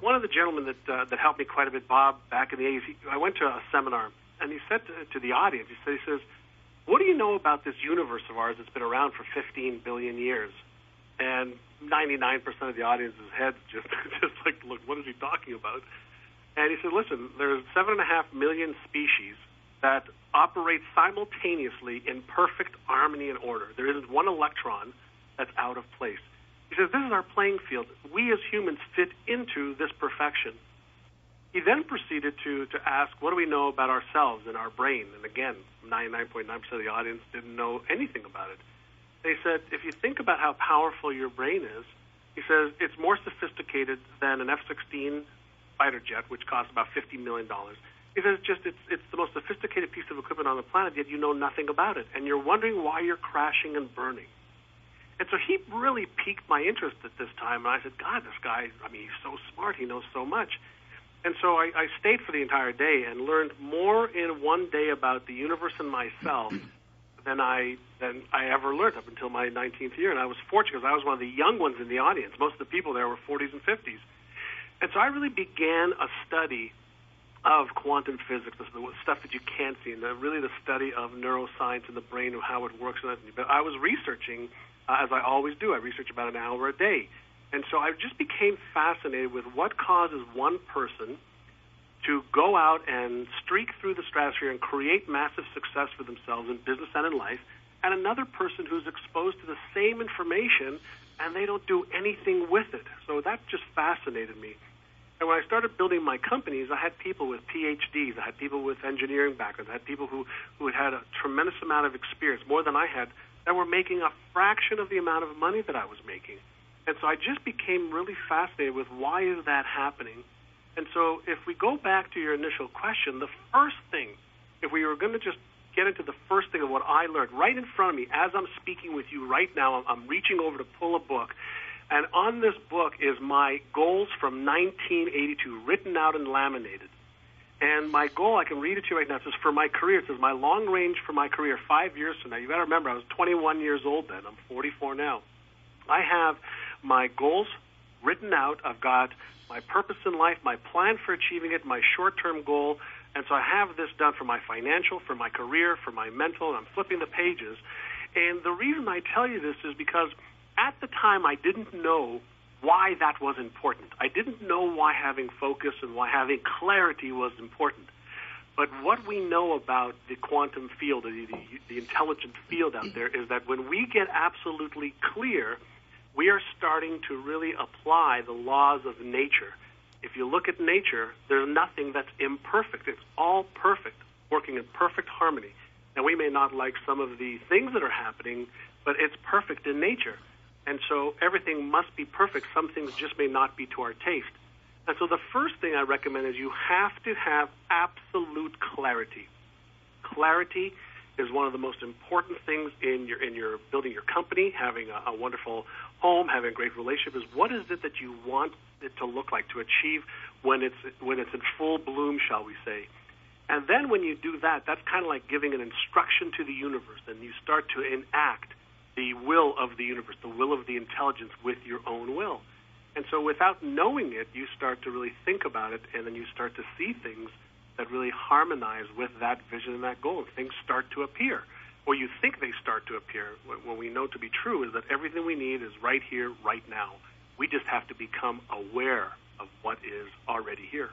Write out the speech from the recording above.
one of the gentlemen that helped me quite a bit, Bob, back in the 80s, I went to a seminar, and he said to the audience, he says, what do you know about this universe of ours that's been around for 15 billion years? And 99% of the audience's heads just like, look, what is he talking about? And he said, listen, there's 7.5 million species that operate simultaneously in perfect harmony and order. There isn't one electron that's out of place. He says, this is our playing field. We as humans fit into this perfection. He then proceeded to ask, what do we know about ourselves and our brain? And again, 99.9% of the audience didn't know anything about it. They said, if you think about how powerful your brain is, he says, it's more sophisticated than an F-16 fighter jet, which costs about $50 million. He says, it's the most sophisticated piece of equipment on the planet, yet you know nothing about it. And you're wondering why you're crashing and burning. And so he really piqued my interest at this time. And I said, God, this guy, he's so smart. He knows so much. And so I stayed for the entire day and learned more in one day about the universe and myself than I ever learned up until my 19th year. And I was fortunate because I was one of the young ones in the audience. Most of the people there were 40s and 50s. And so I really began a study of quantum physics, the stuff that you can't see, and really the study of neuroscience and the brain and how it works. But I was researching, as I always do. I research about an hour a day. And so I just became fascinated with what causes one person to go out and streak through the stratosphere and create massive success for themselves in business and in life, and another person who's exposed to the same information and they don't do anything with it. So that just fascinated me. And when I started building my companies, I had people with PhDs, I had people with engineering backgrounds, I had people who had a tremendous amount of experience, more than I had, that were making a fraction of the amount of money that I was making. And so I just became really fascinated with why is that happening. And so if we go back to your initial question, the first thing, if we were going to just get into the first thing of what I learned right in front of me as I'm speaking with you right now, I'm reaching over to pull a book. And on this book is my goals from 1982, written out and laminated. And my goal, I can read it to you right now, it says for my career, it says my long range for my career 5 years from now. You got to remember, I was 21 years old then. I'm 44 now. I have my goals written out. I've got my purpose in life, my plan for achieving it, my short-term goal. And so I have this done for my financial, for my career, for my mental, and I'm flipping the pages. And the reason I tell you this is because at the time I didn't know why that was important. I didn't know why having focus and why having clarity was important. But what we know about the quantum field, the intelligent field out there, is that when we get absolutely clear, we are starting to really apply the laws of nature. If you look at nature, there's nothing that's imperfect. It's all perfect, working in perfect harmony. Now, we may not like some of the things that are happening, but it's perfect in nature. And so everything must be perfect. Some things just may not be to our taste. And so the first thing I recommend is you have to have absolute clarity. Clarity is one of the most important things in your building your company, having a wonderful home, having a great relationship. Is what is it that you want it to look like, to achieve when it's in full bloom, shall we say? And then when you do that, that's kind of like giving an instruction to the universe, and you start to enact the will of the universe, the will of the intelligence with your own will. And so without knowing it, you start to really think about it, and then you start to see things that really harmonize with that vision and that goal. Things start to appear, or you think they start to appear. What we know to be true is that everything we need is right here, right now. We just have to become aware of what is already here.